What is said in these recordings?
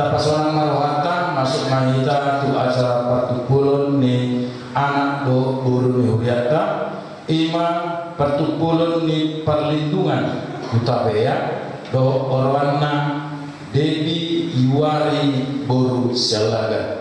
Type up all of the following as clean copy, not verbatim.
Tapasonang marohatan masuk mahita tu acara patupulun ni anak do guru ni huriata ima patupulun ni perlindungan utabea do orwana Devi Iwari Boru Sialagan.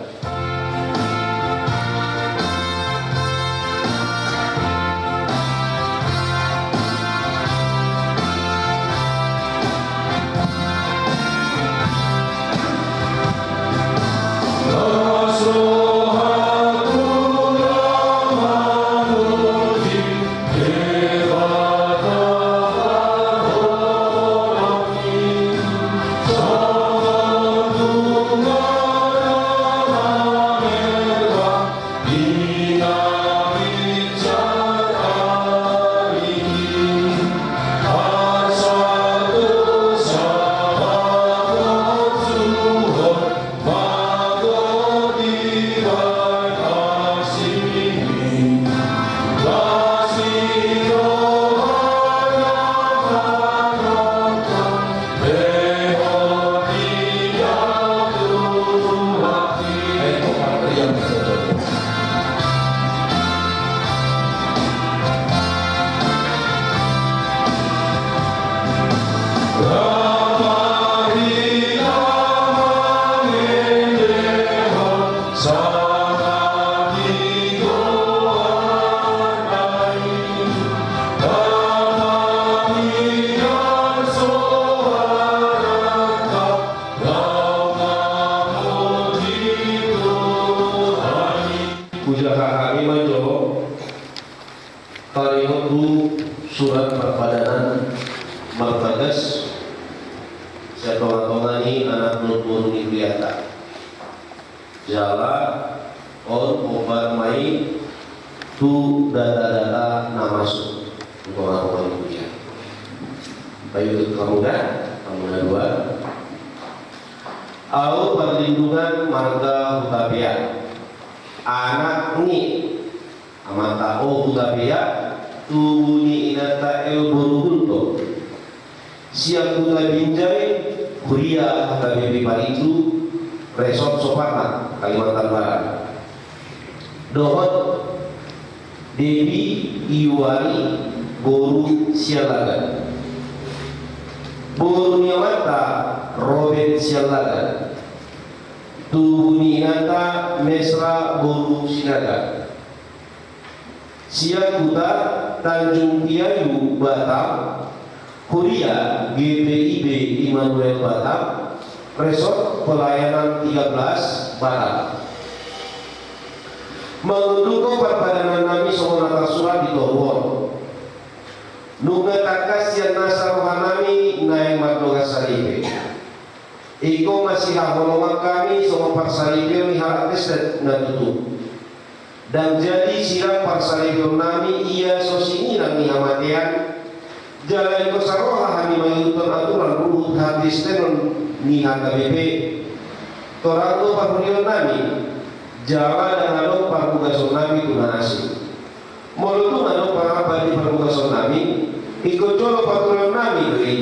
Surat perpadanan Martagas Setonga-tongani anak nutun Ibriata Jala on obar mai tu data-data namasuk untuk orang-orang kuliah. Bayu kamuda dua. Au perlindungan marga hutabia anak ni amata o hutabia tubuni inata el borunto siap kuda binjai kuria KBP Paritu Resort Soparna Kalimantan Barat dohot Devi Iwari Boru Sialagan Boru Nyamata Robert Sialagan tubuni inata Mesra Boru Sinaga Siap kuda Tanjung Tiayu Batam Kuria GPIB Immanuel Batam Resort Pelayanan 13 Batam mengunduhkan perpadanan nami somonata surat di Torbon nunga takas yang nasa rohanami naik madloga saribe iko masih haholongan kami somo parsaribe miharat estet na tutup dan jadi sirap parsaribe nami ia sosini nami hamatian jalan kosaroha hani mayuton aturan ruhut hadis tenon niha KBP torang parhurion nami jalan dan alo parhugason nami tunanasi molutung alo parabadi parhugason nami ikut jolo parhurion nami beri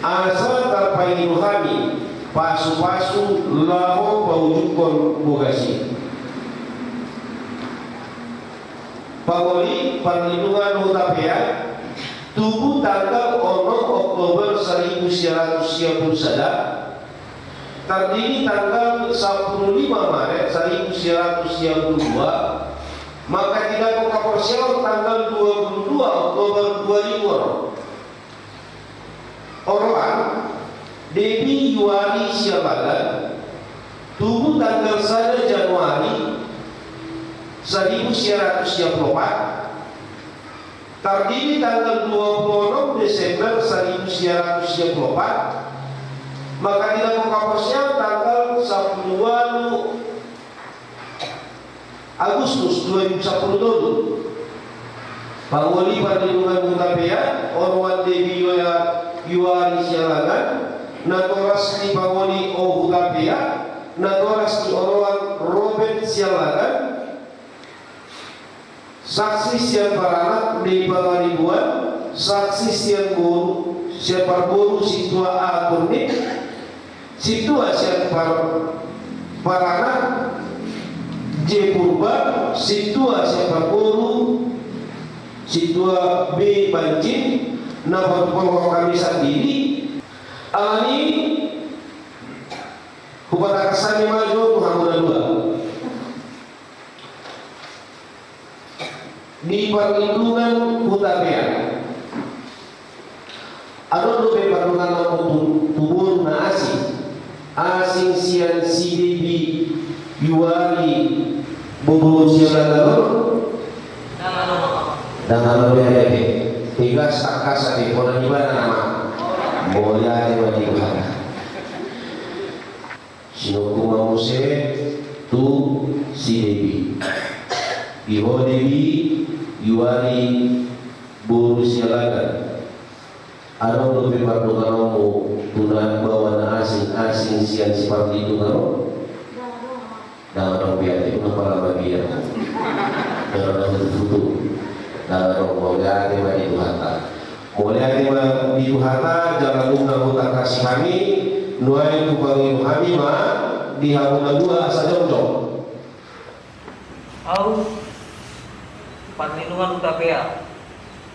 asal tarpaini nuhami pasu-pasu laho paujukon bugasi pagoli perlindungan hutapea tubuh tanggal 6 Oktober 1991 terdiri tanggal 15 Maret 1992 maka tidak komersial tanggal 22 Oktober 2000 orang Devi Iwari Sialagan tubuh tanggal 1 Januari 1994 terdiri tanggal 26 Desember 1994 maka tidak komersial tanggal 10 Agustus 2010 Pangoli perlindungan hutapea Orwan Devi Iwari Sialagan Natoras di Pangoli O hutapea Natoras di Orwan Robert Sialagan saksi sian baranak di Pangaribuan saksi sian boru sian parboru situa A turnik situasi parana J Purba, situasi Pakoru, situa B Banjin, nama pokok kami sendiri, alani kepada kesannya maju Muhammad dua. Di perlindungan Hutapea ada dua perlindungan tubur na asing sian CDB yuari bobo sialador dan kalau dia tiga sakasa di koran ibadah nama boleh di wajibana sinoku mamuse tu CDB Ihodebi yuari bobo sialador ada lebih perlukan kamu tunai bawa asing sian seperti itu kalau dah orang biasa itu para bagian orang betul orang boleh ada di Tuhata boleh ada di Tuhata jangan lupa hutan kasih kami nuai kubangi kami mah di Hamuna dua saja jom au perlindungan Utapea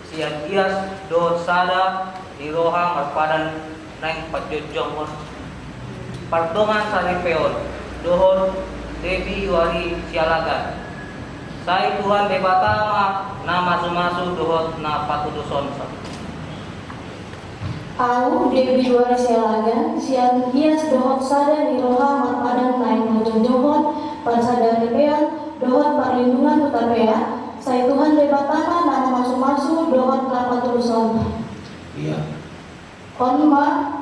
sian ias do sada Iroha marpadan naing pajojong pardongan saripeon dohon Devi wari sialagan sai Tuhan bebatama na masu-masu dohon na patuduson sa Au Devi wari sialagan sian hias dohon sada Iroha marpadan naing pajojong parsaripeon dohon perlindungan Utapea sai Tuhan bebatama na masu-masu dohon na patuduson. iya Onma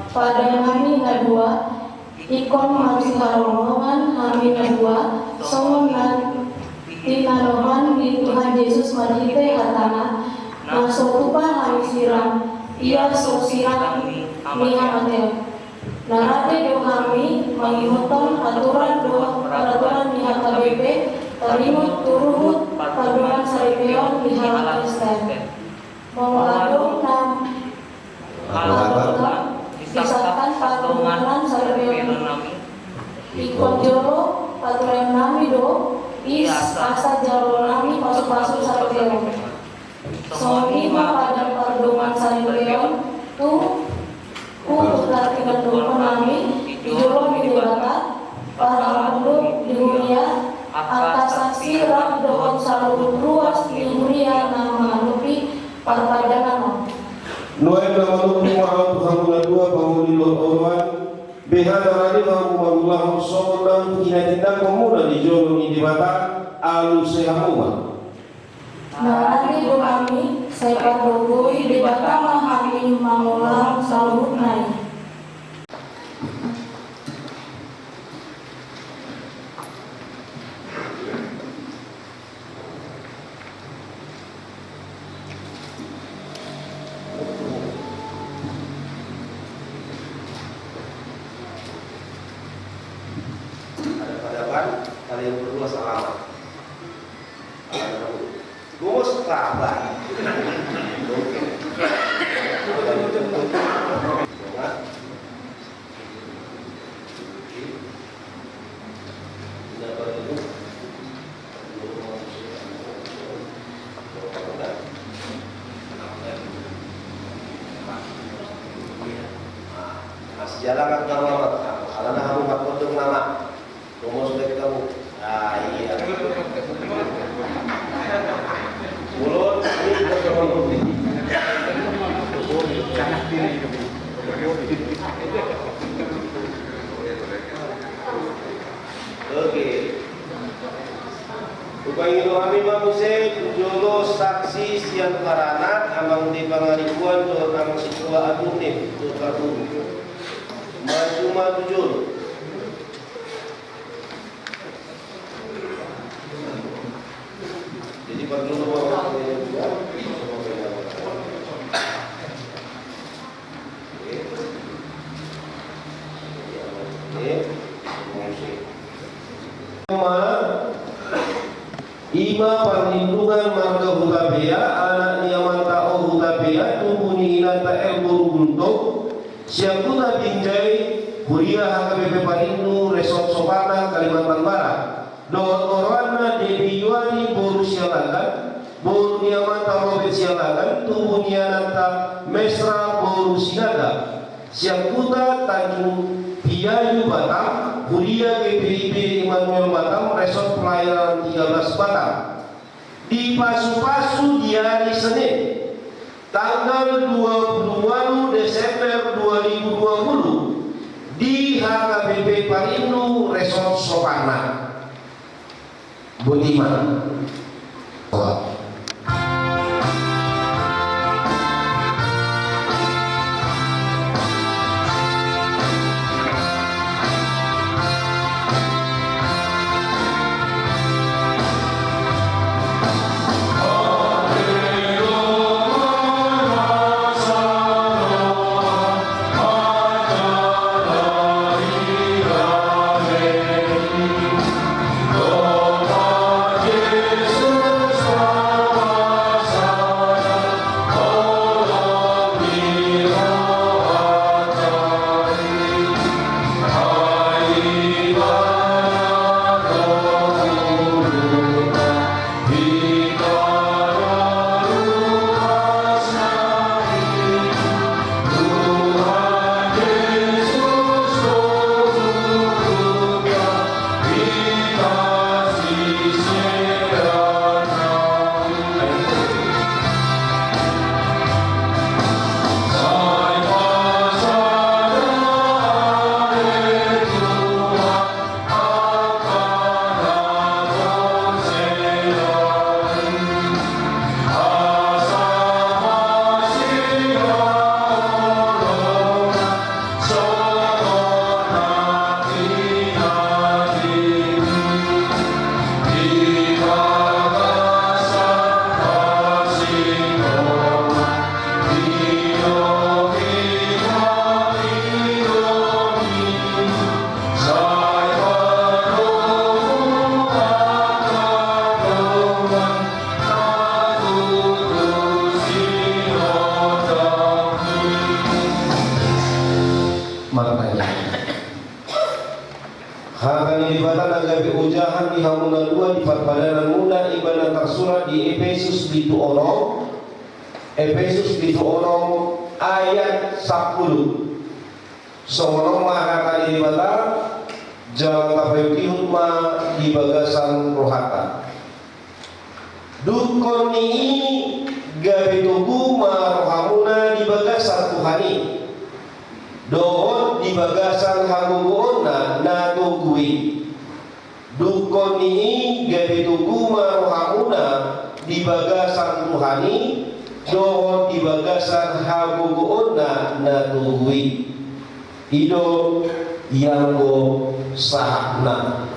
pada kami nadua ikon masih harolongan kami nadua songonan tinanohan di Tuhan Yesus madite hatana masuk rupa kami siram ia sok siram mihamateo narate do kami mengihuton aturan doa peraturan miha KBP tarimut turut paduan saripeon miha Kristen mengadong disahkan patungan saripeon ikon joro paturan nami do is asa jaro nami pasuk-pasuk saripeon songi pada pardongan saripeon tu latihan doa nami dijolo dibata para penduduk di dunia atas saksi rak doon saluruh ruas di dunia nama lupi parpadangan nuai nama Muhammad Hamuna dua pengulilo orang behana rani Muhammad sonang kina pemuda di jolo di mata alu sehamuma narati do kami saya pardogoi di batama kami mangulang saluruh naik kalian berdua selamat. Gus kabar. Masih jalan kan nama alana hamu makodong nama. Rumah sudah ketemu. Ah iya. Mulut ini berkembang. Oke. Upaya kami manguse jolo saksi siang karana amang di pangaribuan do amang situa adunim do kadung. Maju jolo. Jadi perlu Ima perlindungan marga Hutapea anak niaman tao Hutapea tubuh nilan ta elburu untuk Siakuta Binjai Kuliah HKBP Parindu Resort Sopana Kalimantan Barat Dohot Orwana Dewi Yuani Boru Sialagan Boru Niamata Robet Sialagan Tubuh Nianata Mesra Boru Sinaga Siakuta Tanjung Piayu Batam Kuliah GPIB Immanuel Batam Resort Pelayanan 13 Batam di Pasu-Pasu di hari Senin tanggal 28 Desember 2020 di HKBP Parindu Resort Sopana Budiman. Ujahan di Hamuna 2 di Padanan Muda Ibadah tersurat di Efesus bitu olong ayat 10 Somono mahakata di bata jalan tapayuki hutma di bagasan rohata dukoni gabetugu marohamuna di bagasan Tuhani dohon di bagasan haguguona na tugui dukoni gabetugu marohamuna di bagasan Tuhani dohon di bagasan haguguona na tugui ido yango sahna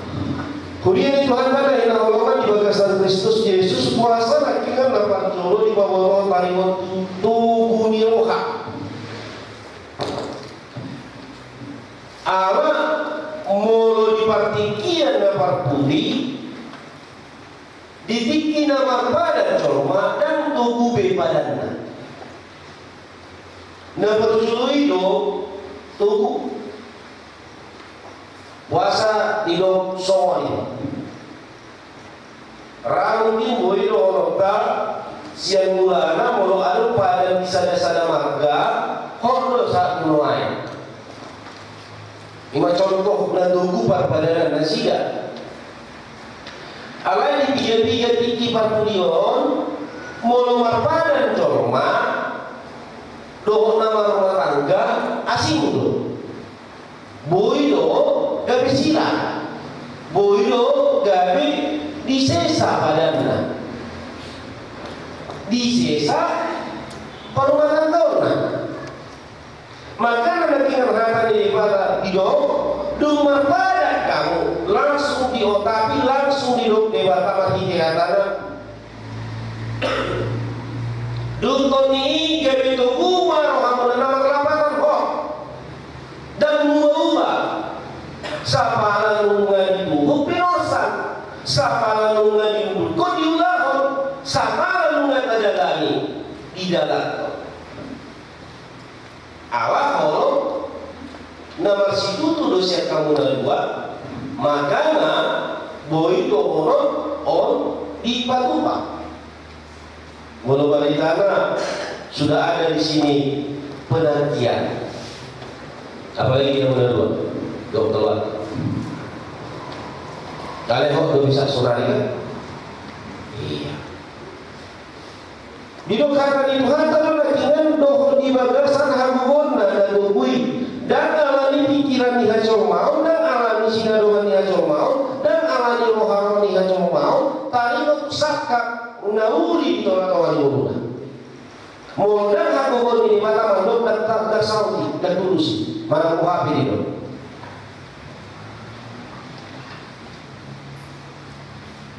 kuliah Tuhan kada ina holongan di bagasan Kristus Yesus puasa nakingan na panjolo di bawah tarimon tuguni roha ama molo di partikian na parpuli ditiki na marpada colma dan tugu bepadanna na berjului do tugu puasa idom songoni rang timbo ilo onota siang mulana molo adu pada bisa-bisa marga hono saat mulai ima contoh na tugu pada nasida alai di pija-pija tiki parpulion molo marpadan colma dohok nama rumah tangga asing do boido gabi sila boido gabi disesa padana disesa perumah tangga maka nanti ngerhatan di pada dido dumar pada kamu langsung diotapi langsung didok debata mati kehatana duntoni gabi tubuh marohamuna nama kelapatan kok dan mengubah sapa nunga ditubuh pinosan sapa nunga ditubuh kok diulahon sapa nunga tajalani di dalam Allah kalau Namar situ tuh dosen kamu dua, makanya boy dohoron on di patupa. Walau balitana sudah ada di sini penantian. Apalagi yang dua, dokter Wan. Kalian kok bisa surari kan? Iya. Di dokter di Tuhan kalau dengan dohor di bagasan hambon dan tubui dan alami pikiran di hajol mau dan alami sinadohan di hajol mau dan alami roharon di hajol mau tadi sakak nauri tolak tolak muruna. Modal hambon ini mata mandok dan tak saudi dan tulus mana muhafi itu.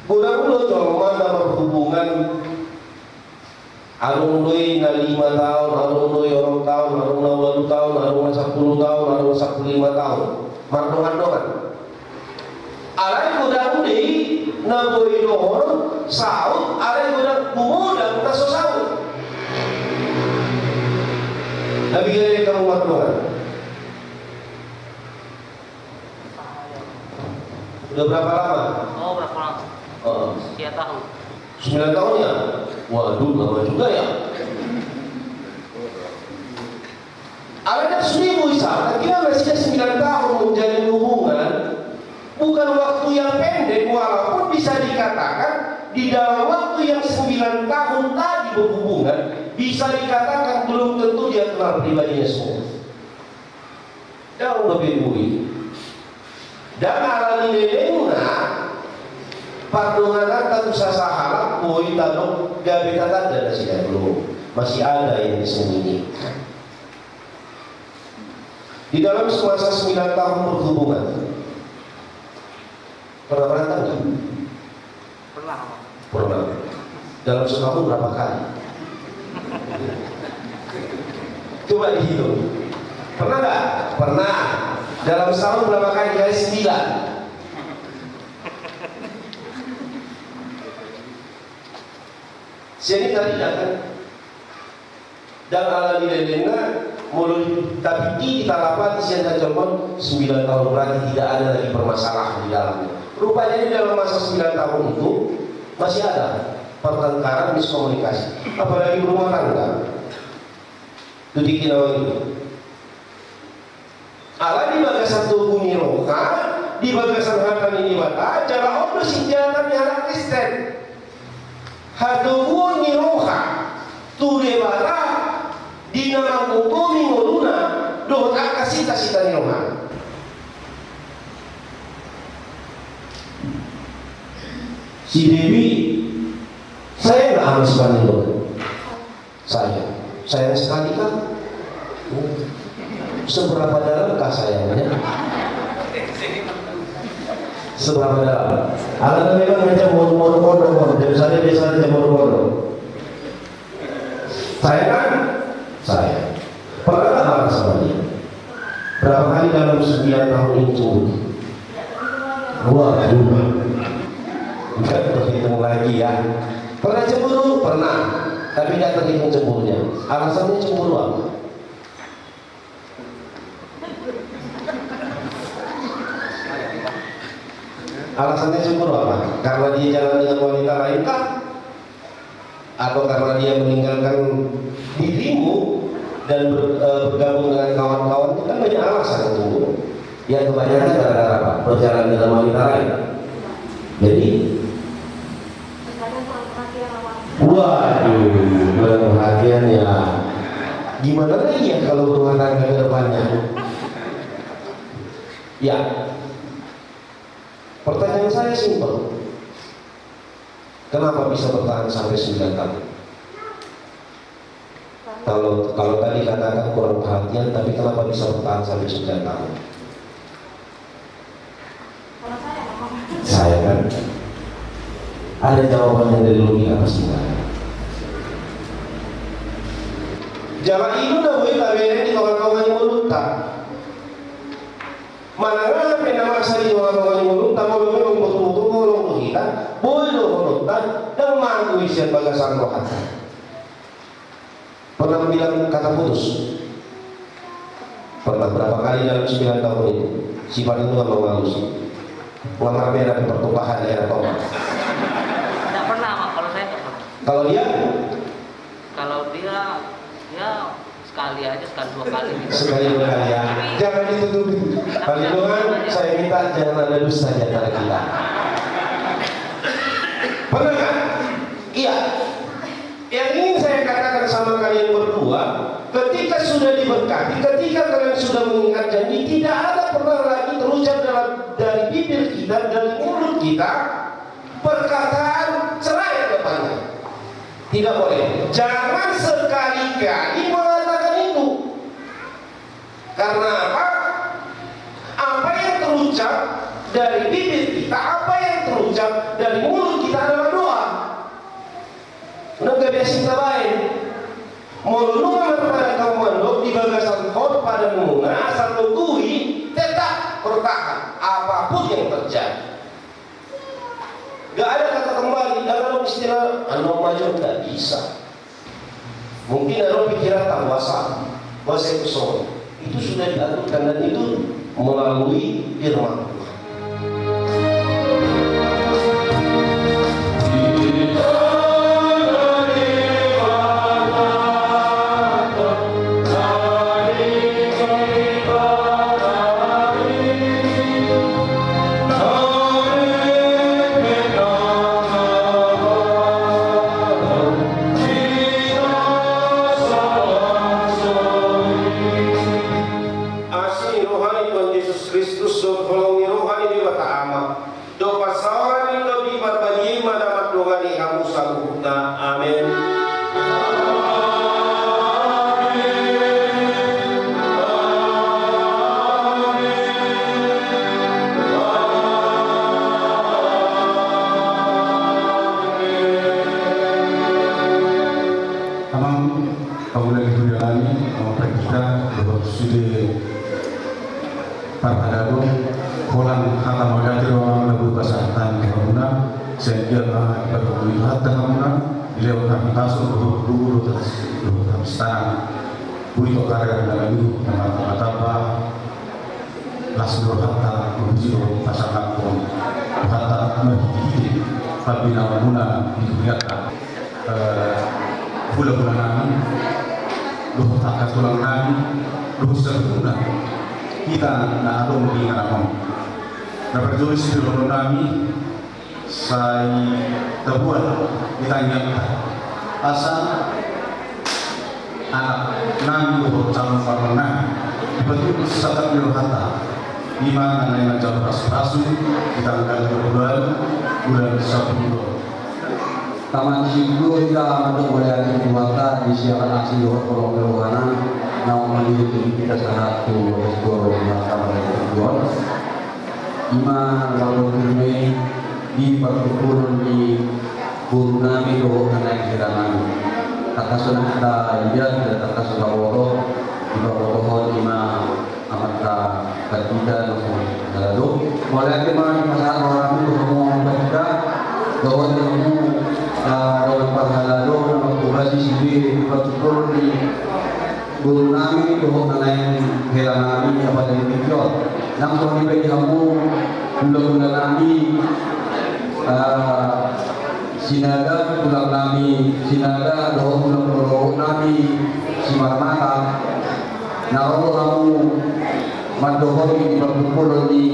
Budak-budak colman dalam berhubungan arung doi na 5 tahun, arung doi orang tahun, arung na 8 tahun, arung na 10 tahun, arung na 15 tahun. Mardohan-dohan. Alay budak doi na boi dohor saud, alay budak bumudak na so saud. Nabigyan kamu mardohan. Udah berapa lama? Oh, berapa lama? 9 tahun. 9 tahun ya? Waduh, lama juga ya. Ada 1000 Isa, kira masih 9 tahun menjalin hubungan, bukan waktu yang pendek, walaupun bisa dikatakan di dalam waktu yang 9 tahun tadi berhubungan, bisa dikatakan belum tentu dia kenal pribadinya semua. Jauh lebih bui. Dan alami lelengna pardongan tak usah sahalak boy tanok gabe tanda nasi belum masih ada yang disembunyi di dalam semasa 9 tahun berhubungan. Pernah berantem nggak? Pernah. Pernah. Dalam setahun berapa kali? Coba dihitung. Pernah nggak? Pernah. Dalam setahun berapa kali? Kali 9. Sini tadi datang dan alami lelena mulai tapi kita lapat sian kacomon 9 tahun berarti tidak ada lagi permasalahan di dalamnya. Rupanya di dalam masa 9 tahun itu masih ada pertengkaran, miskomunikasi, apalagi berumah tangga. Detik awal itu. Ala di bagasan tubuh niroka, di bagasan hatan ini bata, jala odo sinjatan di anak Kristen. Haduhu niroha ture bara di nama hukumi ngoluna doh akasita sita niroha. Si Dewi saya nggak amas panin saya sekali kan. Seberapa dalamkah sayangnya? Seberapa dalam? Akan memang macam moro-moro, jadi saya biasanya moro-moro. Saya kan? Saya. Pernah tak marah sama dia? Berapa kali dalam 9 tahun ini cemburu? Waduh, bukan terhitung lagi ya. Pernah cemburu? Pernah. Tapi tidak terhitung cemburunya. Alasannya cemburu apa? Alasannya cemburu apa? Karena dia jalan dengan wanita lain kah? Atau karena dia meninggalkan dirimu dan bergabung dengan kawan-kawan? Itu kan banyak alasan cemburu. Ya kebanyakan gara-gara apa? Berjalan dengan wanita lain. Jadi, waduh, perhatian ya. Gimana lagi ya kalau berumah tangga ke depannya? Ya. Pertanyaan saya simpel. Kenapa bisa bertahan sampai 9 tahun? Kalau tadi katakan kurang perhatian, tapi kenapa bisa bertahan sampai 9 tahun? Saya kan ada jawabannya dari logika pasti nggak? Jalan itu udah boleh tabelnya di kawan-kawan yang meluntar. Mana pena masa di kawan-kawan yang meluntar, kalau memang betul-betul ngolong kita, boleh lo meluntar dan manggu isian bagasan rohatan. Pernah bilang kata putus? Pernah berapa kali dalam 9 tahun itu si Pak itu mengalus ngamar merah di pertumpahan daerah Tomat. Tidak pernah, Mak. Kalau saya tidak pernah. Kalau dia Ya sekali aja, sekali dua kali gitu. sekali 2 kali ya. Jangan ditutupi. Perlindungan saya minta jangan ada dusta di antara kita. Pernah kan? Iya. Yang ingin saya katakan sama kalian berdua, ketika sudah diberkati, ketika kalian sudah mengingat janji, tidak ada pernah lagi terucap dari bibir kita, dari mulut kita, perkataan cerai depannya. Tidak boleh. Jangan sekali-kali mengatakan itu. Karena apa? Apa yang terucap dari bibir kita, apa yang terucap dari mulut kita adalah doa. Nggak biasa kita baik. Mulungan pada kamu mandok di bagasan kau pada munga asal tugui tetap bertahan apapun yang terjadi. Gak ada kata kembali, gak ada istilah anu maju, gak bisa. Mungkin ada pikiran tak bahasa itu soal itu sudah diaturkan dan itu melalui firman Tuhan. Kita na atong ginganamon. Naperjulis di lolo nami say tabuan ditanya asa anak nami ko calon parona dibentuk sakat nirhata lima nang jalur rasu kita tanggal 2 bulan 10 Taman Siglo ila untuk melayani keluarga disiapkan aksi kolong keluarga namun menjadi kita satu skor mahkamah tujuan 5 lalu kini di perkumpulan di guru nami doa naik hidangan kata sudah iya dan kata sudah bodoh di bawah 5 amata ketiga lalu mulai kemarin masalah orang itu ngomong kita bahwa dalam pahala doa waktu di sini perkumpulan di guru nami doa naik hidangan apa dari video langsung dibagi kamu bulan-bulan nami sinada bulan nami sinada doa bulan nami simarmata naruh kamu madohor di perkumpulan di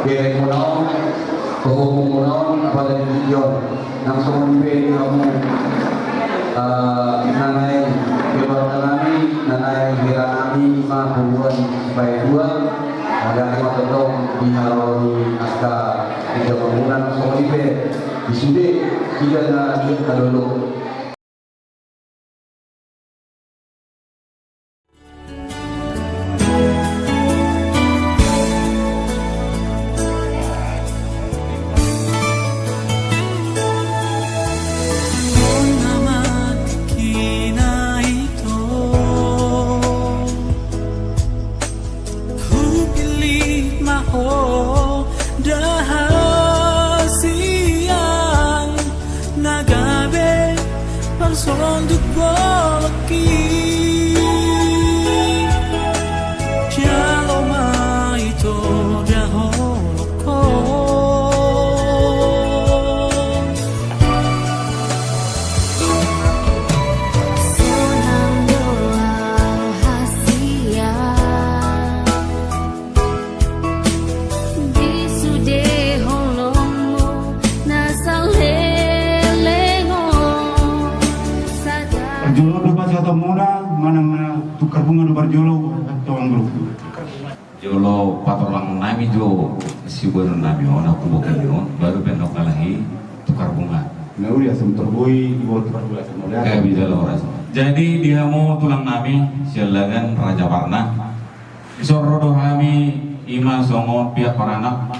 Bereng Munau Kohong Munau apa dari video langsung dibagi kamu nanai keluarga nami nanai hira nami 5 bulan supaya 2 ada yang tertong di haroni angka 3 bangunan solipe di sini tidak ada kalolo. muna manang na tukar bunga do barjolo atau grup. Jolo patorang nami jo sigur nami ona kubokan yon baru benok kalahi tukar bunga. Nauri asam terboi ibu tukar bunga asam mulia. Kayak bisa loras. Jadi dia mau tulang nami sialagan Raja Parna. Isorodo kami ima songo pihak paranak.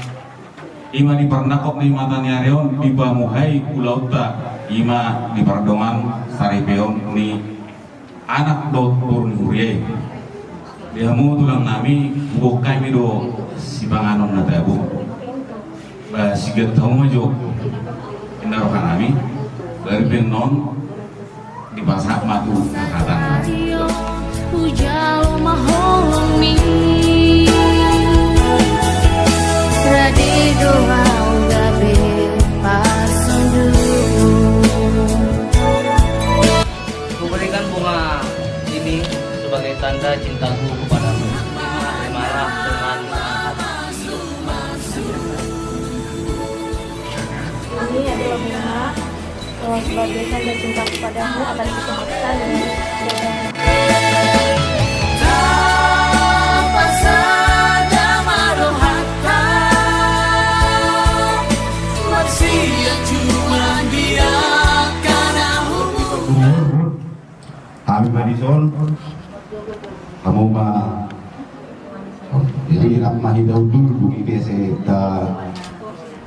Ima di pernakop ni matanya reon di bamuhai ulauta. Ima di pardongan saripeon ni anak dot turun huriai. Dia mau tulang nami bukai mi do si panganon na tabu ba sigat tau majo indarokan nami dari penon di pasak matu nakatan ujalo maholong mi rade doa gabe pasundu Kuberikan bunga ini sebagai tanda cintaku kepadamu. Terimalah dengan hati. Ini adalah bunga sebagai tanda cinta kepadamu akan dikemaskan dengan tanpa sada marohata manusia cuma dia karena Kami Madison, kamu mah jadi nak mahidau dulu di PC ta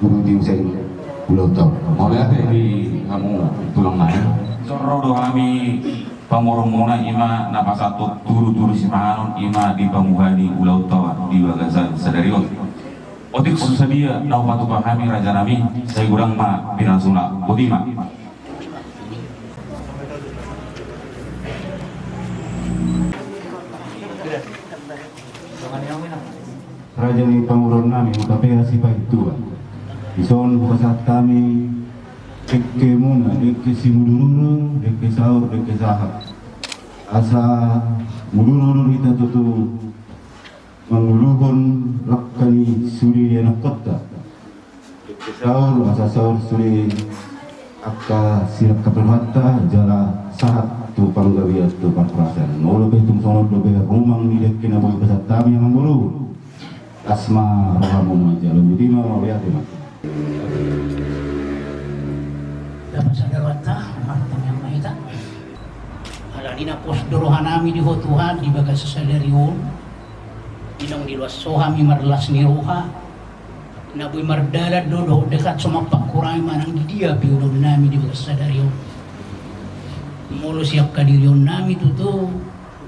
guru diusen pulau tau. mau lihat di kamu tulang nami Isorodo kami pamorong mona ima napasatut turu-turu si panganon ima di pamuhani ulauta di bagasan sadarion otik susadia nau patupa kami raja nami saya kurang ma binasuna butima. Raja ni panguron nami mutapea sipa itu. Ison bukas kami Eke muna, eke si mudururu, eke sahur, eke sahab. Asa mudururu kita tutu menguluhun lakkani suri anak kota. Eke sahur, asa sahur suri akka silap kaperwata jala sahat tu panggawiat tu parprasan. Mau lebih tum sono lebih rumang ni dek kena boy besar kami yang mengulu. Asma rohamu aja lebih lima mau lihat lima. Dapat sadarwata martam yang mahita halalina pos dorohanami di Tuhan di bagas sasadarion inong di luas sohami marlas ni roha naboy mardalat dodo dekat sama pakurai manang di dia piudon nami di bagas sasadarion mulu siap kadirion nami tutu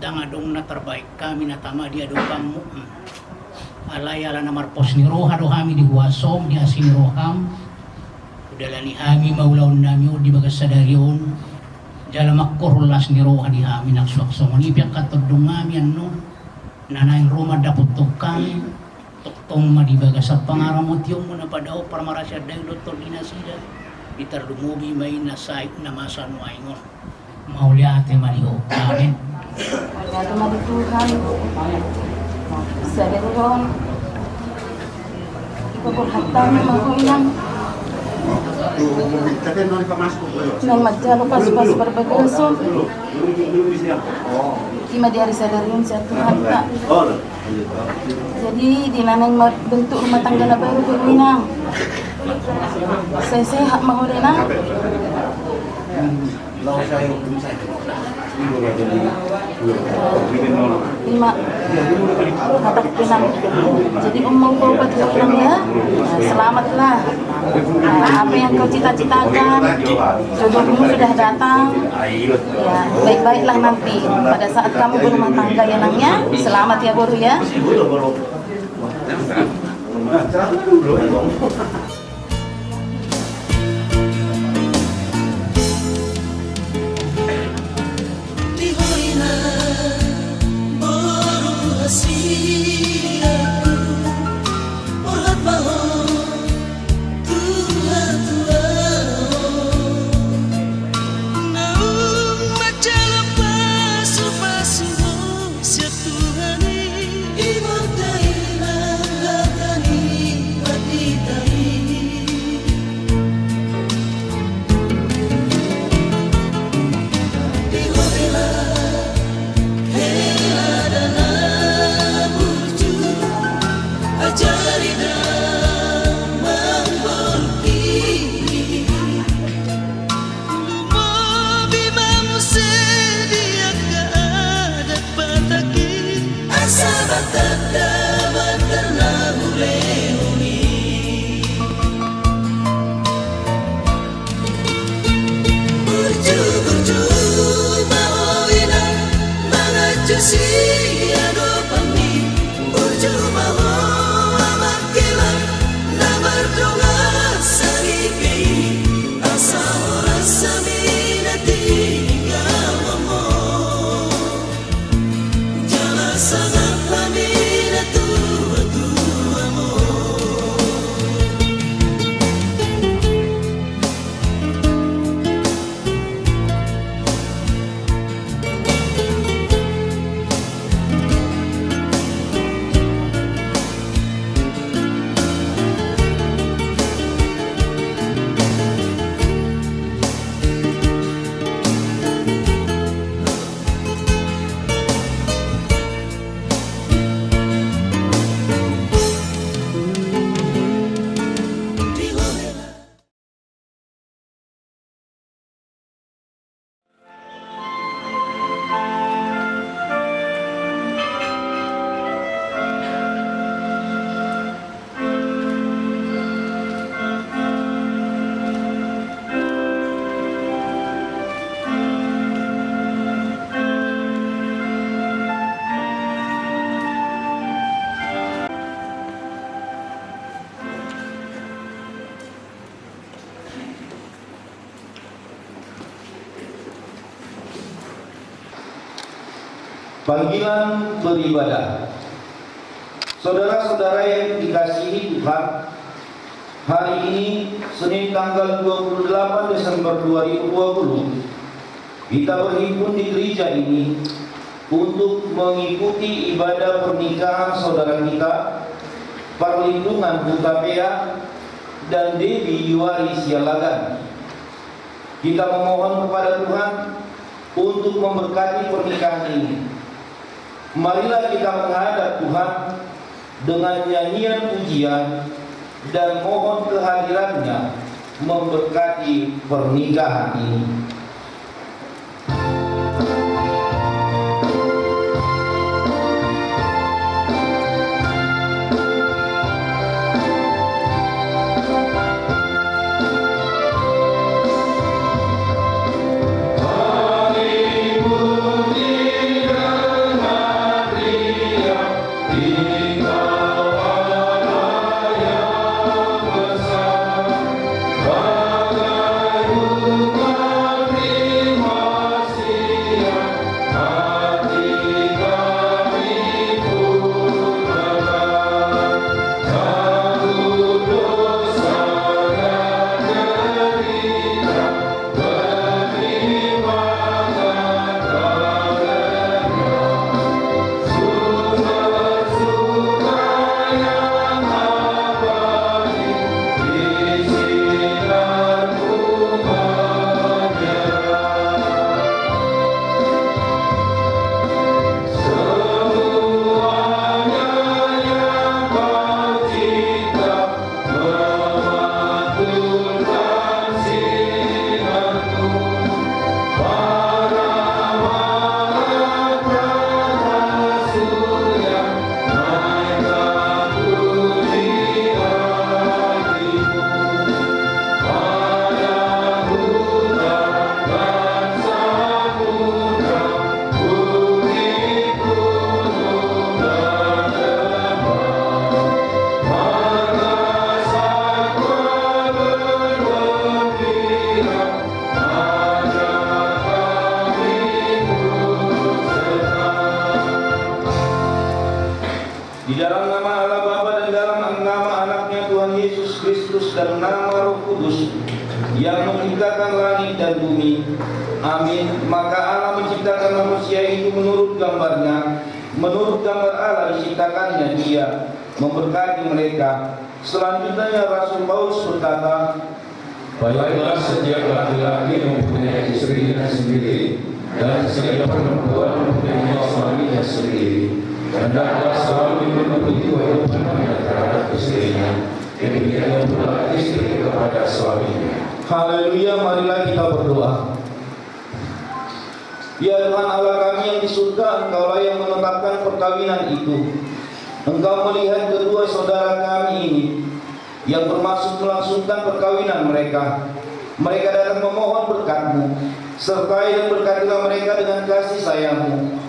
dangadong na terbaik kami na tama dia dokamu alayala na marpos ni roha dohami di huasom di asin roham udalani hami maulaon nami di bagas sadarion jala makkorlas ni roha di hami nak suaksong ipiak katodong ngami ano nanaing rumah dapot tukang toktong ma di bagas at pangaramot yung muna padao para marasya dahil doktor dinasida itarlumubi may nasay na masano ayngon mauli ate maliho kanin Ternyata mari Tuhan sadarion ipapurhatan memang ko inang nang magdalo pas berbagason ima di hari sadarion sa Tuhan tak jadi dinanang bentuk rumah tangga na baru ko inang saya sehat mahuli na lima hatap pinang jadi umang ko patulang ya selamatlah apa yang kau cita-citakan jodohmu sudah datang ya baik-baiklah nanti pada saat kamu berumah tangga ya nangnya selamat ya boru ya Imam Taimah Latani Pati Taimah Panggilan beribadah. Saudara-saudara yang dikasihi Tuhan, hari ini Senin tanggal 28 Desember 2020 kita berhimpun di gereja ini untuk mengikuti ibadah pernikahan saudara kita Perlindungan Hutapea dan Dewi Yuari Sialagan. Kita memohon kepada Tuhan untuk memberkati pernikahan ini. Marilah kita menghadap Tuhan dengan nyanyian pujian dan mohon kehadirannya memberkati pernikahan ini. Di dalam nama Allah Bapa dan dalam nama anaknya Tuhan Yesus Kristus dan nama Roh Kudus yang menciptakan langit dan bumi. Amin. Maka Allah menciptakan manusia itu menurut gambarnya. Menurut gambar Allah diciptakannya dia, memberkati mereka. Selanjutnya Rasul Paulus berkata, baiklah setiap laki-laki mempunyai istrinya sendiri dan setiap perempuan mempunyai suaminya sendiri. Hendaklah selalu memenuhi kewajibannya terhadap istrinya, demikian pula istri kepada suaminya. Haleluya, marilah kita berdoa. Ya Tuhan Allah kami yang di surga, Engkaulah yang menetapkan perkawinan itu. Engkau melihat kedua saudara kami ini yang bermaksud melangsungkan perkawinan mereka. Mereka datang memohon berkat-Mu, sertai dan berkatilah mereka dengan kasih sayang-Mu.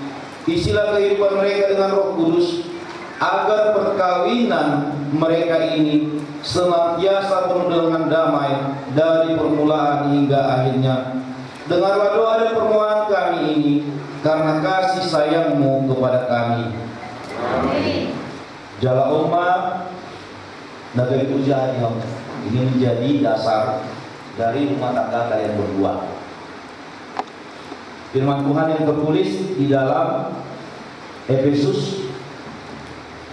Isilah kehidupan mereka dengan Roh Kudus, agar perkawinan mereka ini senantiasa penuh dengan damai dari permulaan hingga akhirnya. Dengarlah doa dan permohonan kami ini karena kasih sayang-Mu kepada kami. Amin. Jala umat Nagai Puja ini menjadi dasar dari rumah tangga kalian berdua. Firman Tuhan yang tertulis di dalam Efesus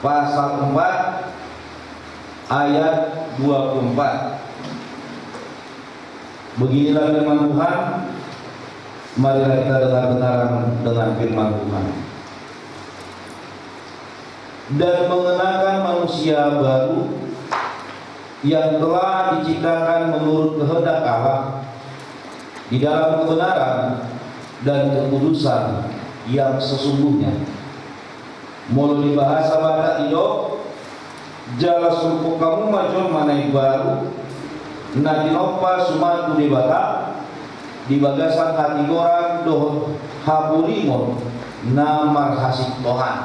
pasal 4 ayat 24. Beginilah firman Tuhan. Marilah kita dengar kebenaran dengan firman Tuhan. Dan mengenakan manusia baru yang telah diciptakan menurut kehendak Allah di dalam kebenaran dan kekudusan yang sesungguhnya. Melalui bahasa Batak Indo, jala sumpuk kamu major manai baru, nadinopa sumatu di Batak, di bagasan hati orang doh habulimon namar hasik Tuhan.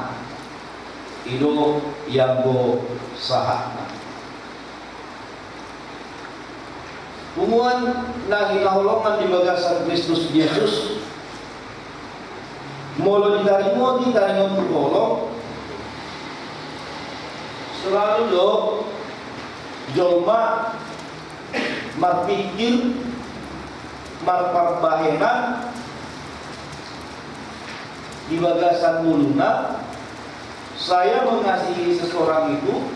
Itu yang go sahat. Hubungan na hinahulungan di bagasan Kristus Yesus Molo ditarimo pukolo selalu do jolma marpikir marparbahenan di bagasan muluna. Saya mengasihi seseorang itu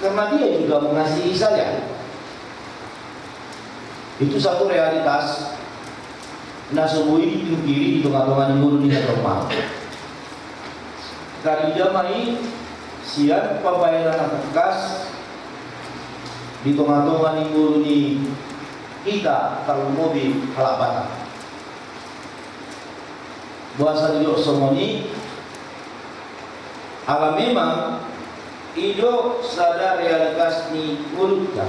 karena dia juga mengasihi saya. Itu satu realitas. Nasubui di kiri di tengah-tengah mulu di rumah. Kali jamai siap pembayaran bekas di tengah-tengah mulu di kita kalau mobil halapan. Bahasa hidup semoni alam memang hidup sadar realitas ni mulutnya.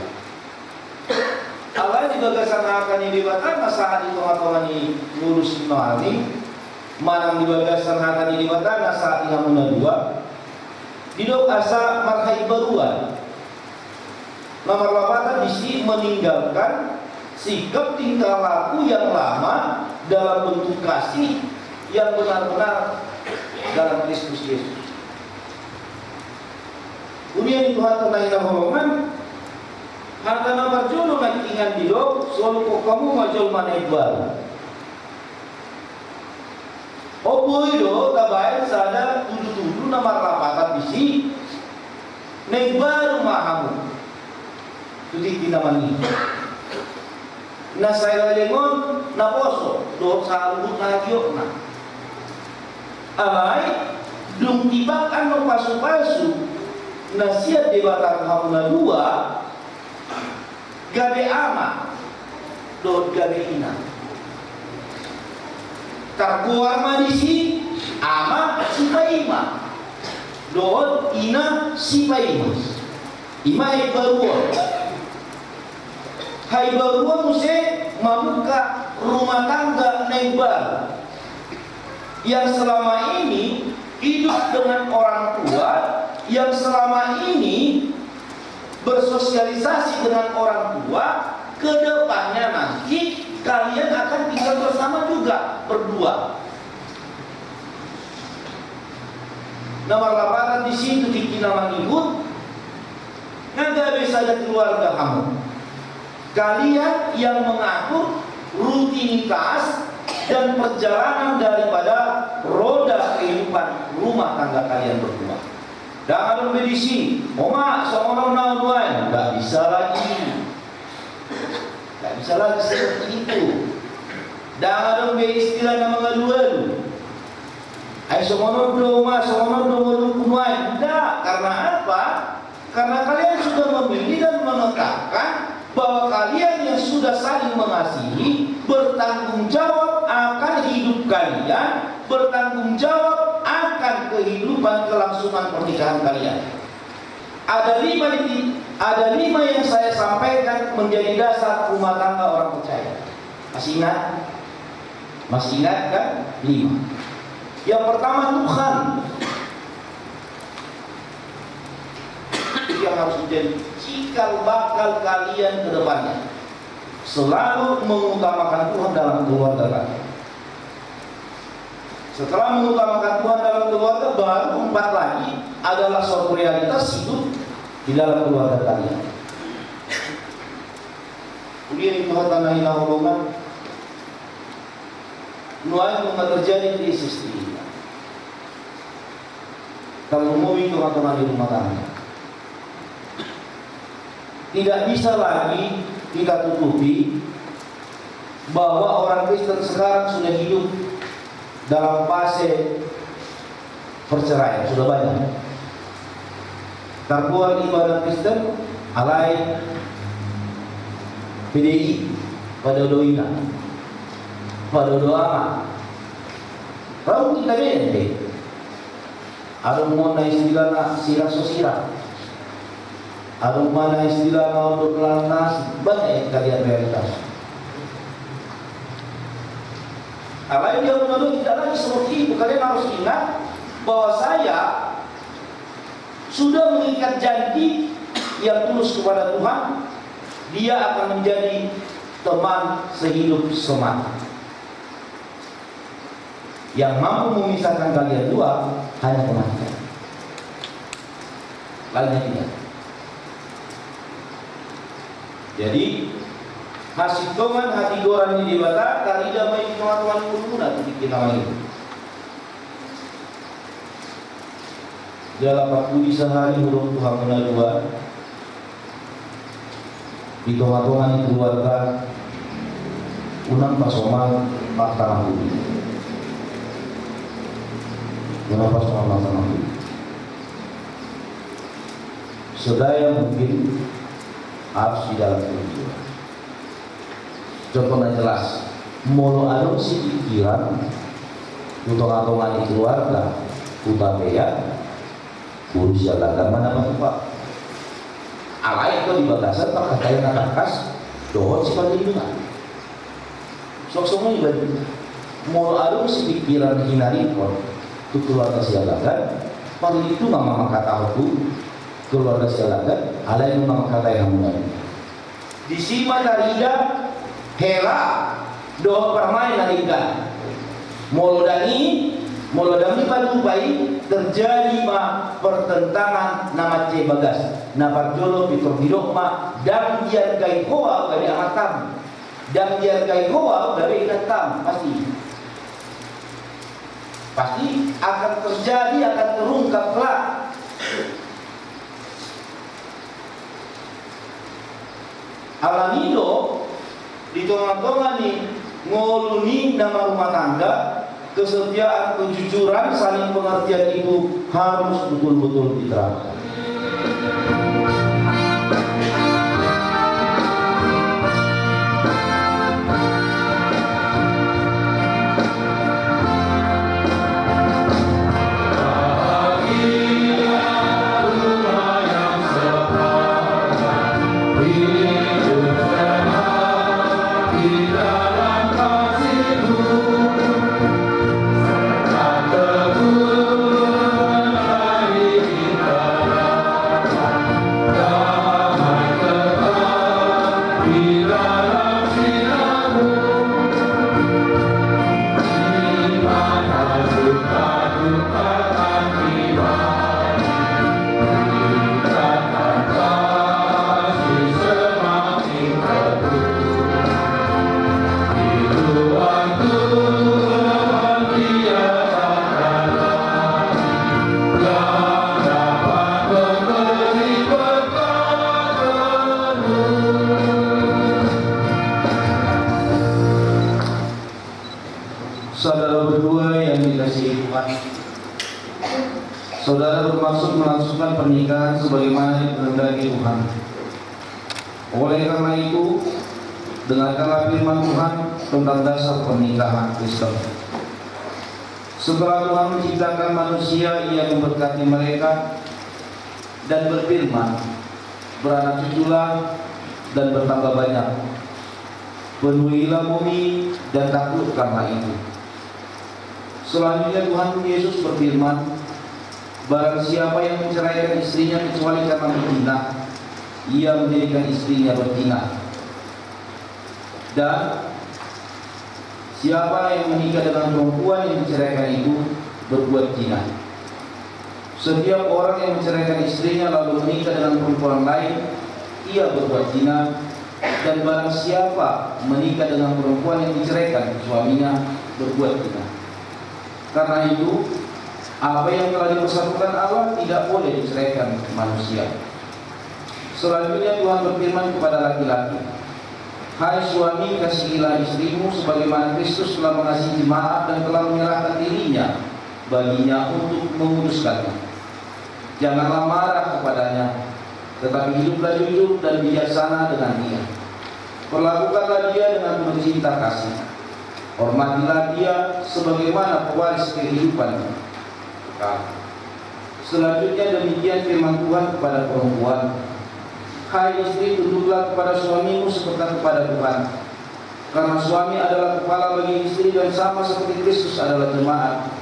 Allah juga kesanakan ni dibatan saat itu atau ni lulus noali manang di bagasan akan ni dibatan saat ini muna dua hidup asa marhai baruan nomor 8 disi meninggalkan sikap tingkah laku yang lama dalam bentuk kasih yang benar-benar dalam Kristus Yesus. Kemudian Tuhan tenang hormat harta nomor jono nakingan dilo soal kok kamu majol manai baru. Opo itu tabayan sada tudu-tudu nomor rapatan bisi naik baru mahamu. Tuti tinamani. Na saya lengon na poso do salubut na giokna. Alai dum tibak anu pasu-pasu na sia debatan hamuna dua gabe ama do gabe ina. Karkuar madisi ama sipaima do ina sipaima. Ima ibarua. Hai barua muse membuka rumah tangga nebar yang selama ini hidup dengan orang tua, yang selama ini bersosialisasi dengan orang tua, kedepannya nanti kalian akan tinggal bersama juga berdua. Nomor 8 di situ dikira mengikut, nggak bisa ada keluarga kamu. Kalian yang mengatur rutinitas dan perjalanan daripada roda kehidupan rumah tangga kalian berdua. Jangan berbedisi, oma seorang nawan, nggak bisa lagi, seperti itu. Jangan beristilah nama ngadu-ngadu. Ay seorang doma, seorang doma, tidak. Karena apa? Karena kalian sudah memilih dan menetapkan bahwa kalian yang sudah saling mengasihi bertanggung jawab akan hidup kalian, bertanggung jawab akan kehidupan kelangsungan pernikahan kalian. Ada lima yang saya sampaikan menjadi dasar rumah tangga orang percaya. Masih ingat? Masih ingat kan? 5. Yang pertama Tuhan. Itu yang harus menjadi cikal bakal kalian ke depannya. Selalu mengutamakan Tuhan dalam keluarga kalian. Setelah mengutamakan Tuhan dalam keluarga, baru 4 lagi adalah suatu realitas hidup di dalam keluarga kalian. Kemudian Tuhan tanahin hubungan nuai bunga terjadi di istri. Kalau mau itu Tuhan di rumah tangga. Tidak bisa lagi kita tutupi bahwa orang Kristen sekarang sudah hidup dalam fase perceraian, sudah banyak. Terkuat ibadah Kristen alai PDI pada doina, pada doa. Kalau kita bende, ada mana istilah sirah sosial. Ada mana istilah untuk lantas banyak kalian realitas. Apa yang dia menurut tidak lagi seperti itu. Kalian harus ingat bahwa saya sudah mengikat janji yang tulus kepada Tuhan. Dia akan menjadi teman sehidup semata. Yang mampu memisahkan kalian dua hanya kematian. Lainnya tidak. Jadi hasil toman hati dorang di dewata kali damai di Tuhan kuluna titik nama itu. Dalam waktu sehari huruf Tuhan menadua di toman keluarga unang pasoman patah budi. Unang pasoman patah budi. Sedaya mungkin harus di dalam kehidupan. Contohnya jelas, molo adopsi pikiran untuk atongan di keluarga, utamanya urus jalanan mana pak. Alai itu di batasan tak kaya nak kas, dohot si panjungan. Sok semua ibadah. Molo adopsi pikiran hinari kon, untuk keluarga jalanan, paling itu mama kata aku. Keluarga sialagan, alai memang kata yang mulai. Di sima darida, hera, doa permain narida. Molodani padubai terjadi ma pertentangan nama C bagas. Napar jolo pitor hidok ma dan jian kai hoa dari amatam. Dan jian kai hoa dari inatam pasti akan terjadi, akan terungkap kelak. Alamido di tengah-tengah nih ngoluni nama rumah tangga, kesetiaan, kejujuran, saling pengertian itu harus betul-betul diterapkan. Saudara berdua yang dikasihi Tuhan, saudara bermaksud melangsungkan pernikahan sebagaimana dikehendaki Tuhan. Oleh karena itu, dengarkanlah firman Tuhan tentang dasar pernikahan Kristen. Setelah Tuhan menciptakan manusia, Ia memberkati mereka dan berfirman, beranak cuculah dan bertambah banyak, penuhilah bumi dan taklukkanlah itu. Selanjutnya Tuhan Yesus berfirman, barang siapa yang menceraikan istrinya kecuali karena berzina, ia menjadikan istrinya berzina. Dan siapa yang menikah dengan perempuan yang diceraikan itu berbuat zina. Setiap orang yang menceraikan istrinya lalu menikah dengan perempuan lain, ia berbuat zina. Dan barang siapa menikah dengan perempuan yang diceraikan suaminya berbuat zina. Karena itu, apa yang telah dipersatukan Allah tidak boleh diceraikan manusia. Selanjutnya Tuhan berfirman kepada laki-laki, hai suami, kasihilah istrimu sebagaimana Kristus telah mengasihi jemaat dan telah menyerahkan dirinya baginya untuk menguduskannya. Janganlah marah kepadanya, tetapi hiduplah jujur dan bijaksana dengan dia. Perlakukanlah dia dengan penuh cinta kasih. Hormatilah dia sebagaimana pewaris kehidupan. Selanjutnya demikian firman Tuhan kepada perempuan, hai istri, tunduklah kepada suamimu seperti kepada Tuhan. Karena suami adalah kepala bagi istri dan sama seperti Kristus adalah jemaat.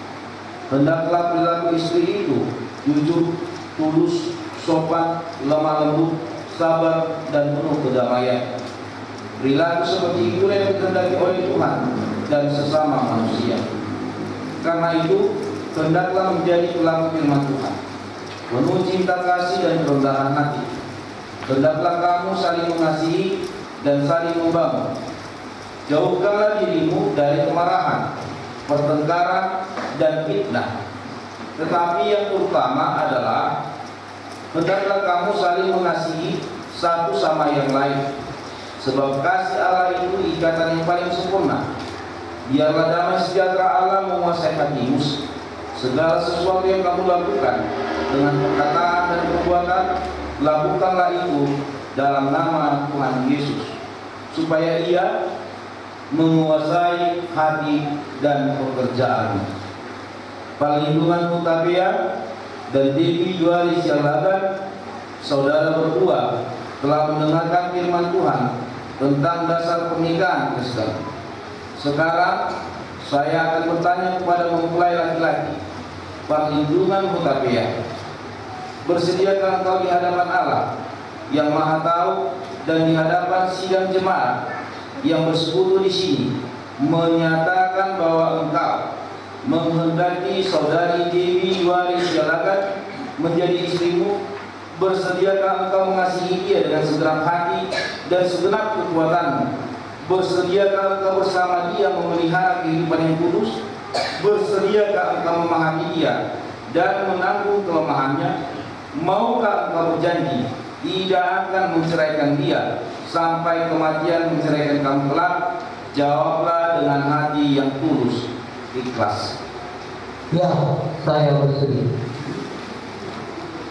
Hendaklah perilaku istri itu jujur, tulus, sopan, lemah lembut, sabar, dan penuh kedamaian. Perilaku seperti itu yang dikehendaki oleh Tuhan dan sesama manusia. Karena itu, hendaklah menjadi pelaku firman Tuhan, penuh cinta kasih dan kerendahan hati. Hendaklah kamu saling mengasihi dan saling membangun. Jauhkanlah dirimu dari kemarahan, pertengkaran, dan fitnah. Tetapi yang utama adalah hendaklah kamu saling mengasihi satu sama yang lain, sebab kasih Allah itu ikatan yang paling sempurna. Biarlah damai sejahtera Allah menguasai hatimu. Segala sesuatu yang kamu lakukan dengan perkataan dan perbuatan, lakukanlah itu dalam nama Tuhan Yesus, supaya Ia menguasai hati dan pekerjaan. Perlindungan Mutabea dan Dewi Juari Sialagan, saudara berdua telah mendengarkan firman Tuhan tentang dasar pernikahan Kristen. Sekarang saya akan bertanya kepada mempelai laki-laki, perlindungan Mutabea, bersediakah engkau di hadapan Allah yang Maha Tahu dan di hadapan sidang jemaat yang bersekutu di sini, menyatakan bahwa engkau menghendaki saudari Dewi Juari Sialagan menjadi istrimu? Bersediakah engkau mengasihi dia dengan segenap hati dan segenap kekuatanmu? Bersediakah engkau bersama dia memelihara kehidupan yang kudus? Bersediakah engkau memahami dia dan menanggung kelemahannya? Maukah engkau berjanji tidak akan menceraikan dia sampai kematian menceraikan kamu kelak? Jawablah dengan hati yang tulus, ikhlas. Ya, saya bersedia.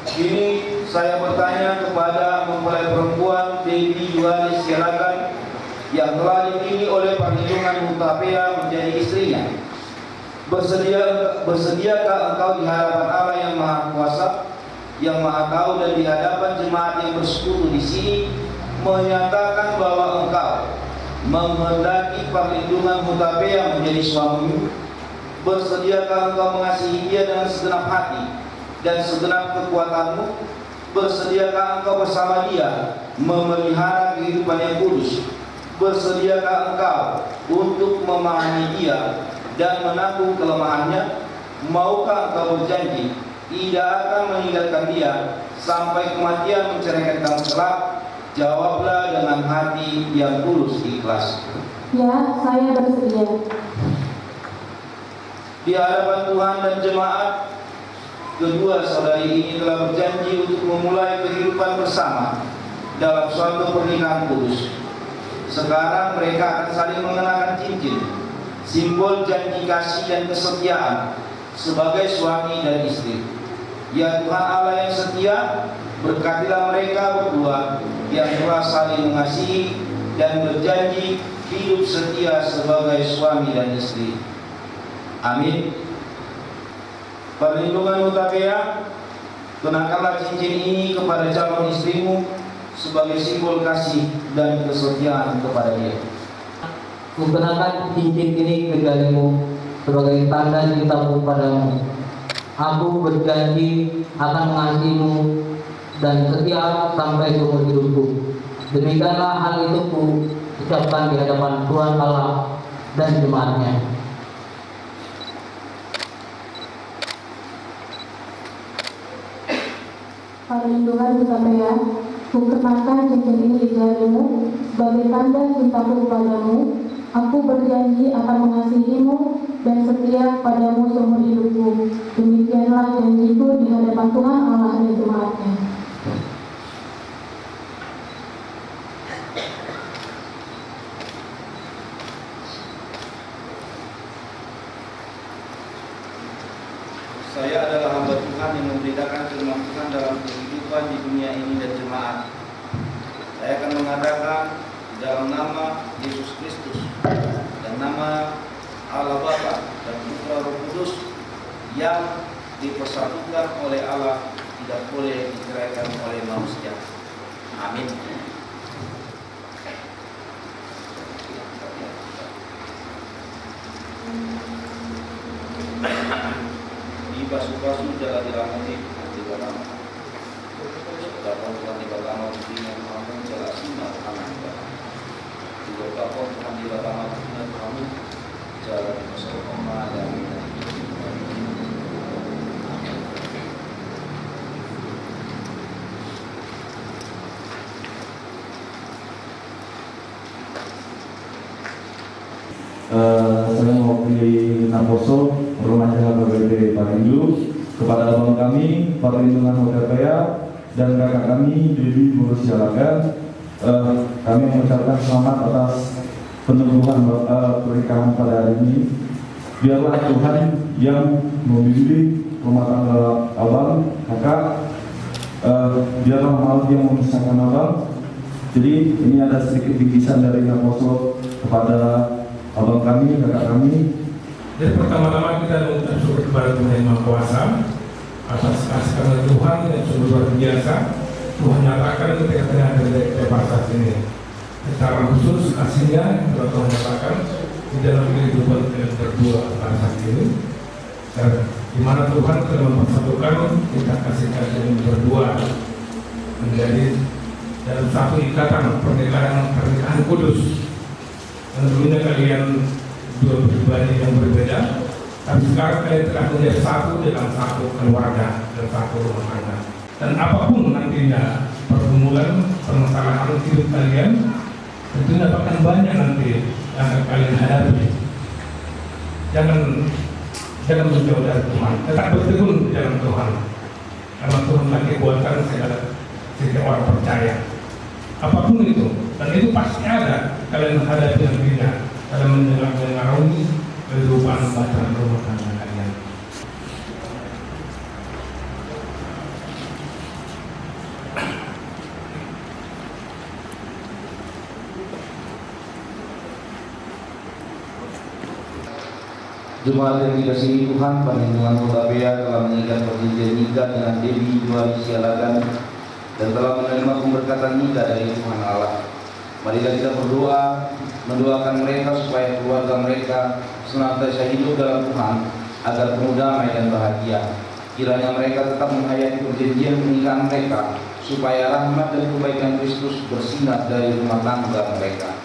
Ini saya bertanya kepada mempelai perempuan Dewi Juari Sialagan yang telah dipilih oleh perlindungan Mutabea menjadi istrinya. Bersediakah engkau di hadapan Allah yang Maha Kuasa, yang Maha Tahu, dan di hadapan jemaat yang bersekutu di sini, menyatakan bahwa engkau menghendaki perlindungan Mutabea menjadi suamimu? Bersediakah engkau mengasihi dia dengan segenap hati dan segenap kekuatanmu? Bersediakah engkau bersama dia memelihara kehidupan yang kudus? Bersediakah engkau untuk memahami dia dan menanggung kelemahannya? Maukah engkau berjanji tidak akan meninggalkan dia sampai kematian menceraikan kamu kelak? Jawablah dengan hati yang tulus, ikhlas. Ya, saya bersedia. Di hadapan Tuhan dan jemaat, kedua saudari ini telah berjanji untuk memulai kehidupan bersama dalam suatu pernikahan kudus. Sekarang mereka akan saling mengenakan cincin, simbol janji kasih dan kesetiaan sebagai suami dan istri. Ya Tuhan Allah yang setia, berkatilah mereka berdua yang telah saling mengasihi dan berjanji hidup setia sebagai suami dan istri. Amin. Perlindungan Mutabea, kenakanlah cincin ini kepada calon istrimu sebagai simbol kasih dan kesetiaan kepada dia. Kukenakan cincin ini ke jarimu sebagai tanda cintaku padamu. Aku berjanji akan mengasihimu dan setia sampai seumur hidupku. Demikianlah hal itu ku ucapkan di hadapan Tuhan Allah dan jemaatnya. Perlindungan Mutabea, kukenakan cincin ini di jarimu sebagai tanda cintaku padamu. Aku berjanji akan mengasihimu dan setia padamu seumur hidupku. Demikianlah janjiku di hadapan Tuhan Allah dan jemaatnya. Saya adalah hamba Tuhan yang memberitakan firman Tuhan dalam kehidupan di dunia ini dan jemaat. Saya akan mengatakan dalam nama Yesus Kristus dan nama Allah Bapa dan Putra Roh Kudus yang dipersatukan oleh Allah, tidak boleh diceraikan oleh manusia. Amin. Di basu-basu jalan diramati di dalam dapat Tuhan di pertama di yang kamu jalan sinar anak juga dapat Tuhan di pertama di kamu jalan di masa dan Saya mewakili Naposo Perlumahan BPD Parindu kepada abang kami Perlindungan Hotel dan kakak kami Dewi Sialagan. Kami mengucapkan selamat atas peneguhan pernikahan pada hari ini. Biarlah Tuhan yang membimbing rumah tangga abang, kakak. Biarlah maut yang memisahkan abang. Jadi ini ada sedikit bingkisan dari Naposo kepada abang kami, kakak kami. Jadi pertama-tama kita mengucap syukur kepada Tuhan Yang Maha Kuasa atas kasih karunia Tuhan yang sungguh luar biasa. Tuhan nyatakan ketika tengah dari pasar ini. Secara khusus kasihnya yang telah Tuhan nyatakan di dalam kehidupan yang berdua pada saat ini. Dan di mana Tuhan telah mempersatukan kita kasih berdua menjadi dalam satu ikatan pernikahan kudus. Dan dulunya kalian dua pribadi yang berbeda, tapi sekarang kalian telah menjadi satu dalam satu keluarga dan satu rumah tangga. Dan apapun nantinya pergumulan permasalahan hidup kalian, tentunya akan banyak nanti yang akan kalian hadapi. Jangan menjauh dari Tuhan, tetap bertekun di dalam Tuhan, karena Tuhan lagi buatkan setiap orang percaya. Apapun itu, dan itu pasti ada kalian hadapi nantinya dalam mengarungi kehidupan badan rumah tangga kalian. Jemaat yang dikasihi Tuhan, Perlindungan Hotabea telah mengikat perjanjian nikah dengan Dewi Sialagan dan telah menerima pemberkatan nikah dari Tuhan Allah. Marilah kita berdoa, mendoakan mereka supaya keluarga mereka senantiasa hidup dalam Tuhan agar penuh damai dan bahagia. Kiranya mereka tetap menghayati perjanjian pernikahan mereka supaya rahmat dan kebaikan Kristus bersinar dari rumah tangga mereka.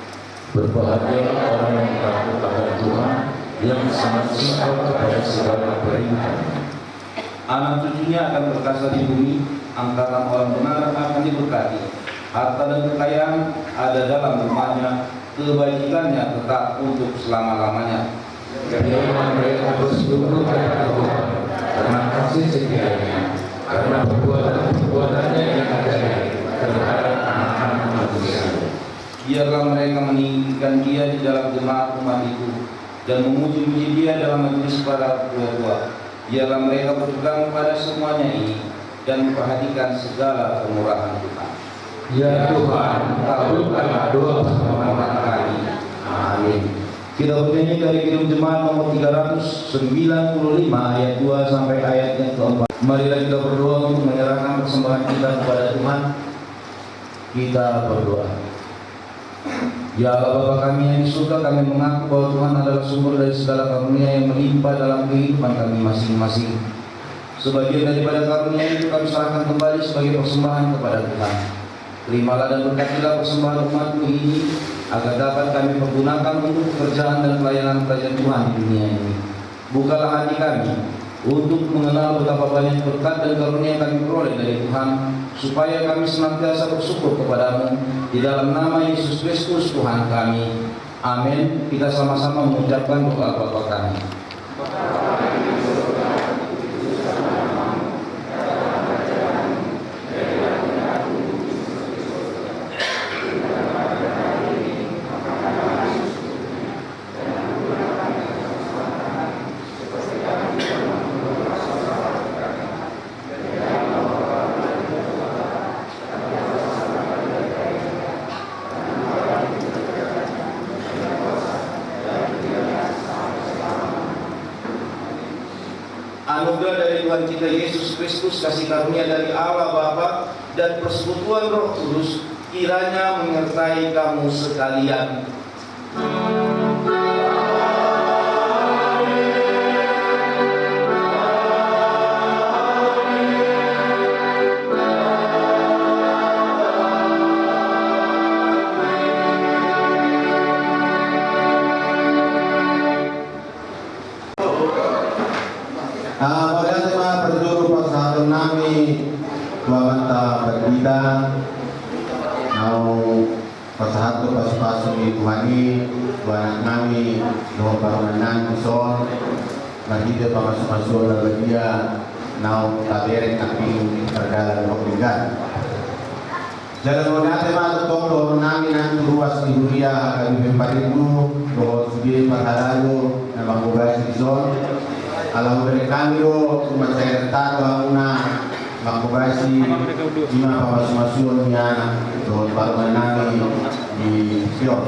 Berbahagia orang yang takut akan Tuhan, yang sangat simpel kepada segala perintah. Anak cucunya akan berkasa di bumi, angkatan orang benar akan diberkati. Harta dan kekayaan ada dalam rumahnya, kebajikannya tetap untuk selama-lamanya. Biarlah mereka bersyukur kepada Tuhan karena kasih setianya, karena perbuatannya yang ajaib terhadap anak-anak manusia. Biarlah mereka meninggikan Dia di dalam jemaat umat itu dan memuji-muji Dia dalam majelis para tua-tua. Biarlah mereka berpegang pada semuanya ini dan memperhatikan segala kemurahan Tuhan. Ya Tuhan, kabulkanlah doa permohonan kami. Amin. Kita bernyanyi dari Kidung Jemaat nomor 395 ayat 2 sampai ayat yang keempat. Marilah kita berdoa untuk menyerahkan persembahan kita kepada Tuhan. Kita berdoa. Ya Allah Bapa kami yang di surga, kami mengaku bahwa Tuhan adalah sumber dari segala karunia yang melimpah dalam kehidupan kami masing-masing. Sebagian daripada karunia itu kami serahkan kembali sebagai persembahan kepada Tuhan. Terimalah dan berkatilah persembahan umat-Mu ini agar dapat kami pergunakan untuk pekerjaan dan pelayanan kerajaan Tuhan di dunia ini. Bukalah hati kami untuk mengenal betapa banyak berkat dan karunia yang kami peroleh dari Tuhan, supaya kami senantiasa bersyukur kepada-Mu di dalam nama Yesus Kristus Tuhan kami. Amin. Kita sama-sama mengucapkan doa Bapa kami. Anugerah dari Tuhan kita Yesus Kristus, kasih karunia dari Allah Bapa dan persekutuan Roh Kudus kiranya menyertai kamu sekalian. Pada tema berjuru pasal nami Tuhan berbida mau pasahat ko pas-pasong ni Tuhani, buwan nami, no parunanan ison, nagida pa masuk-masuk na bagia, nao taberek aking perdalan o pinggan. Jalan mo natin matutong doon namin ang turuas ni Huria kami pimparinmo, doon sige parhalalo na magubay si ison. Alam mo rin kami ro, kumatsayartado ang una, magubay si Ima pamasumasuan niya, doon paruman namin di Sion.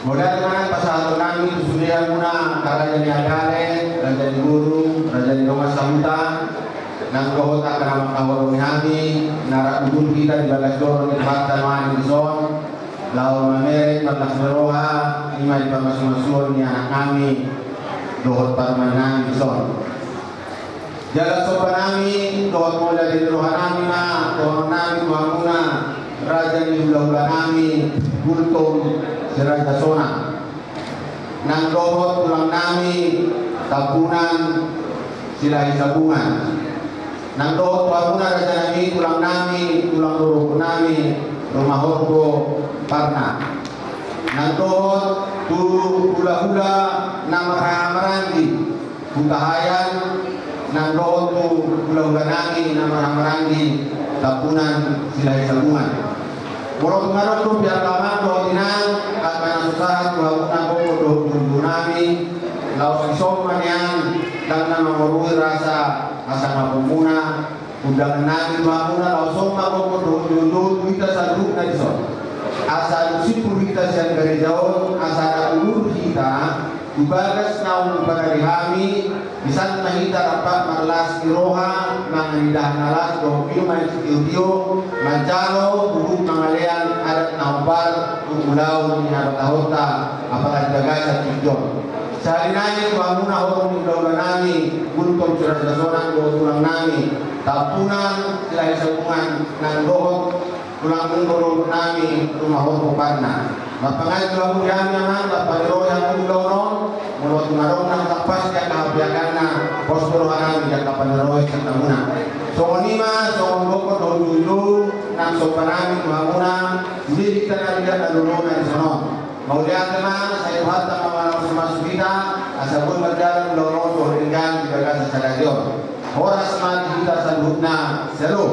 Mula naman pasado namin, susulihan muna Raja ni Agare, Raja ni Guru, Raja ni Roma Samuta, nang kohota ka na makawarong namin, narakudul kita di bagas doon, di bata naman di Son, Laon Mameret, Maglas Meroha, Ima di pamasumasuan ni anak kami, doon paruman namin di Son. Jalan sopan namin, doon mula di rohan namin na, doon namin muna, Raja ni hula-hula namin, Gultong, si Raja Sona. Nang dohot tulang namin, Tampunan, sila Isabungan. Nang dohot pamunan Raja namin, tulang namin, tulang luruk namin, Rumah Horgo, Parna. Nang dohot hula-hula Namaranggi, Butahayan. Nang dohot hula-hula namin, Namaranggi, Tampunan, sila Isabungan. Murong ngarong tu biar lama doa tinang at manasusahan tuha una ko doa nami laos isom maniang dan na mamurui rasa asa mapumuna undang nami mamuna laos som ko doa kita saduk na dison asa usipur kita siang dari jauh asa na ulur kita Tubagas naung bagari kami bisan mahita rapat marlas iroha manganidah nalas dohio manitiyo mancalo bubuk mangalean adat naumbar umulau ni harta-harta apalagi bagasa tijon sarinanya tuamuna horong ni daulah nami guntom curah-curah tulang nami Tampunan sila isabungan nang dohot tulang mengorong nami rumah horong parna mapangai tulang kami naman lapaliro yang kudono mulut tunarong nang tapas kaya kahabiakan na posporo nami yang kapaniro sa tamuna so nima so boko dulu nang sopanami tuhamuna hindi kita nabigat na lulungan sa non maulihan naman sa iwat na mga masuk kita asabun magdalang lorong tuhingan di bagas sa sadadyon oras man kita sa loob na selo